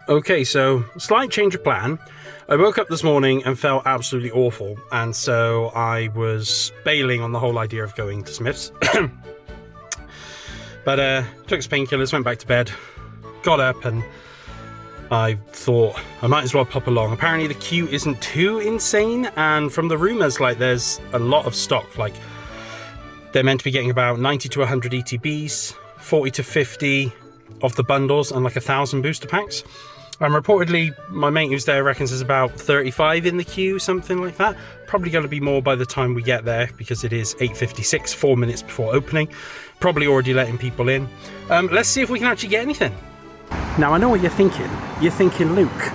Okay, so slight change of plan. I woke up this morning and felt absolutely awful, and so I was bailing on the whole idea of going to Smith's. But took some painkillers, went back to bed, got up, and I thought I might as well pop along. Apparently the queue isn't too insane, and from the rumours, like, there's a lot of stock. Like, they're meant to be getting about 90 to 100 ETBs, 40 to 50 of the bundles, and like 1,000 booster packs. Reportedly, my mate who's there reckons there's about 35 in the queue, something like that. Probably going to be more by the time we get there, because it is 8:56, 4 minutes before opening. Probably already letting people in. Let's see if we can actually get anything. Now, I know what you're thinking. You're thinking, Luke,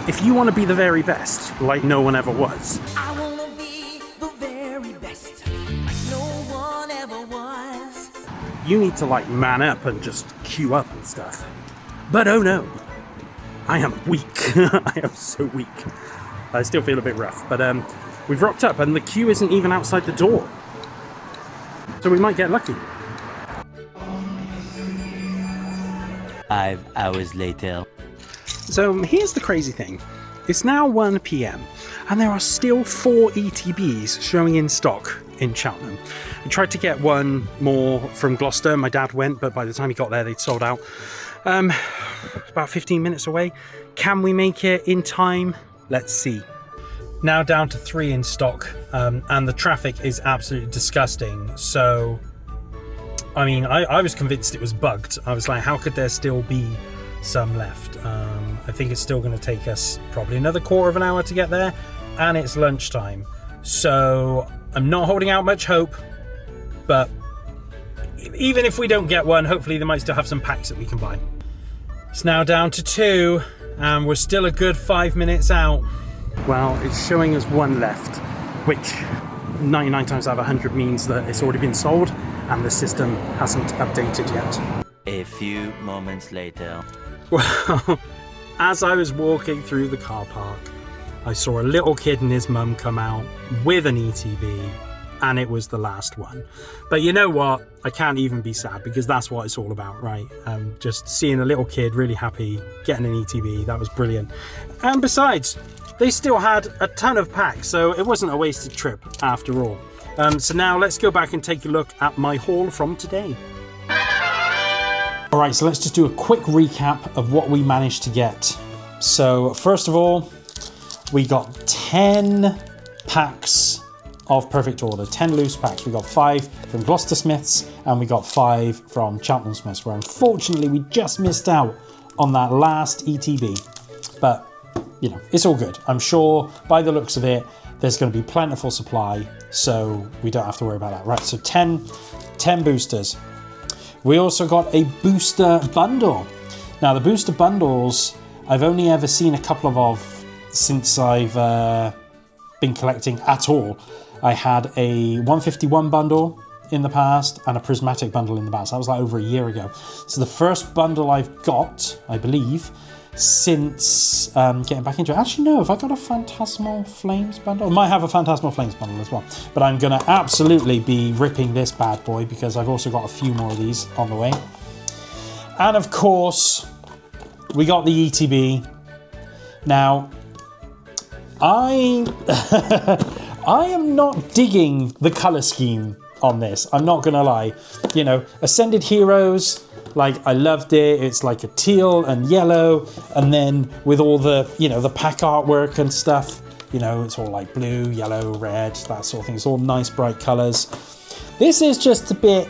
if you want to be the very best, like no one ever was, I want to be the very best, like no one ever was. you need to, like, man up and just queue up and stuff. But oh no, I am weak. I am so weak. I still feel a bit rough, but we've rocked up and the queue isn't even outside the door. So we might get lucky. 5 hours later. So here's the crazy thing. It's now 1 PM and there are still 4 ETBs showing in stock in Cheltenham. I tried to get one more from Gloucester. My dad went, but by the time he got there, they'd sold out. About 15 minutes away. Can we make it in time? Let's see. Now down to 3 in stock, and the traffic is absolutely disgusting. So, I mean, I was convinced it was bugged. I was like, how could there still be some left? I think it's still going to take us probably another quarter of an hour to get there, and it's lunchtime. So I'm not holding out much hope, but even if we don't get one, hopefully they might still have some packs that we can buy. It's now down to 2, and we're still a good 5 minutes out. Well, it's showing us 1 left, which 99 times out of 100 means that it's already been sold and the system hasn't updated yet. A few moments later. Well, as I was walking through the car park, I saw a little kid and his mum come out with an ETB, and it was the last one. But you know what? I can't even be sad, because that's what it's all about, right? Just seeing a little kid really happy, getting an ETB, that was brilliant. And besides, they still had a ton of packs, so it wasn't a wasted trip after all. So now let's go back and take a look at my haul from today. All right, so let's just do a quick recap of what we managed to get. So first of all, we got 10 packs of Perfect Order, 10 loose packs. We got 5 from Gloucester Smiths and we got 5 from Cheltenham Smiths, where unfortunately we just missed out on that last ETB. But, you know, it's all good. I'm sure by the looks of it, there's going to be plentiful supply, so we don't have to worry about that. Right, so 10 boosters. We also got a booster bundle. Now, the booster bundles, I've only ever seen a couple of since I've been collecting at all. I had a 151 bundle in the past and a prismatic bundle in the past. That was like over a year ago. So the first bundle I've got, I believe, since getting back into it. Actually, no, have I got a Phantasmal Flames bundle? I might have a Phantasmal Flames bundle as well. But I'm going to absolutely be ripping this bad boy, because I've also got a few more of these on the way. And of course, we got the ETB. Now, I am not digging the colour scheme on this. I'm not going to lie. You know, Ascended Heroes, like, I loved it. It's like a teal and yellow. And then with all the, you know, the pack artwork and stuff, you know, it's all like blue, yellow, red, that sort of thing. It's all nice, bright colours. This is just a bit,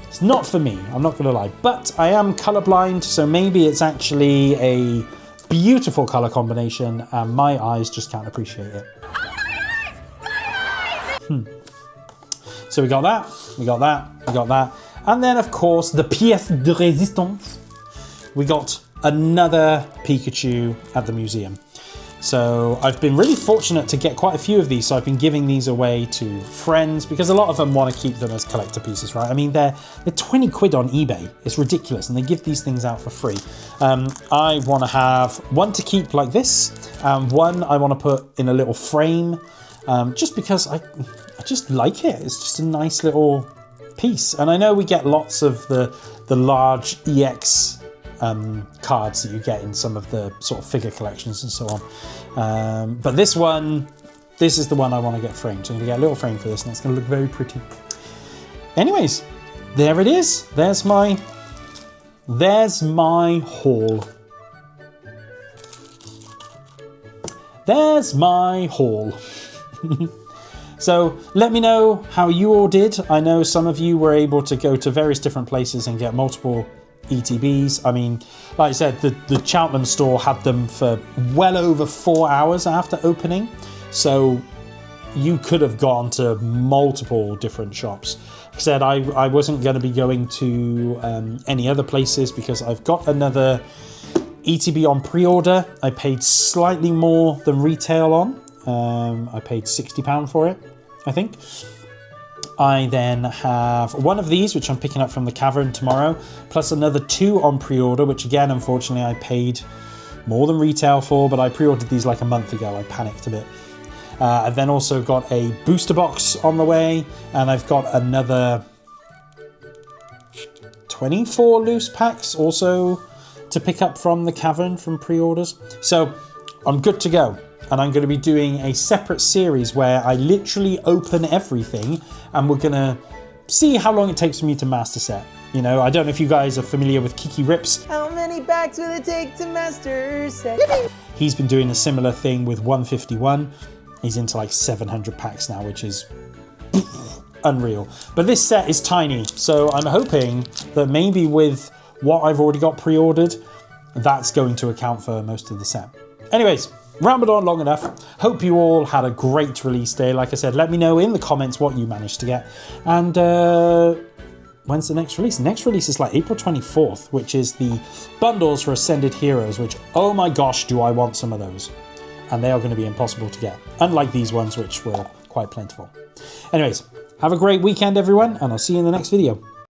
it's not for me. I'm not going to lie. But I am colourblind, so maybe it's actually a beautiful colour combination and my eyes just can't appreciate it. So we got that, we got that, we got that. And then of course the pièce de résistance. We got another Pikachu at the museum. So I've been really fortunate to get quite a few of these. So I've been giving these away to friends, because a lot of them want to keep them as collector pieces, right? I mean, they're 20 quid on eBay. It's ridiculous. And they give these things out for free. I want to have one to keep like this. One I want to put in a little frame, just because I just like it. It's just a nice little piece. And I know we get lots of the large EX cards that you get in some of the sort of figure collections and so on. But this is the one I want to get framed. So I'm going to get a little frame for this, and it's going to look very pretty. Anyways, there it is. There's my haul. There's my haul. So let me know how you all did. I know some of you were able to go to various different places and get multiple ETBs. I mean, like I said, the Cheltenham store had them for well over 4 hours after opening. So you could have gone to multiple different shops. Like I said, I wasn't going to be going to any other places because I've got another ETB on pre-order. I paid slightly more than retail on. I paid £60 for it, I think. I then have one of these, which I'm picking up from the Cavern tomorrow, plus another 2 on pre-order, which again, unfortunately, I paid more than retail for, but I pre-ordered these like a month ago. I panicked a bit. I've then also got a booster box on the way, and I've got another 24 loose packs also to pick up from the Cavern from pre-orders. So I'm good to go. And I'm going to be doing a separate series where I literally open everything, and we're going to see how long it takes for me to master set. You know, I don't know if you guys are familiar with Kiki Rips. How many packs will it take to master set? He's been doing a similar thing with 151. He's into like 700 packs now, which is unreal. But this set is tiny, so I'm hoping that maybe with what I've already got pre-ordered, that's going to account for most of the set. Anyways, rambled on long enough. Hope you all had a great release day. Like I said, let me know in the comments what you managed to get. And when's the next release? The next release is like April 24th, which is the bundles for Ascended Heroes, which, oh my gosh, do I want some of those. And they are going to be impossible to get, unlike these ones, which were quite plentiful. Anyways, have a great weekend, everyone, and I'll see you in the next video.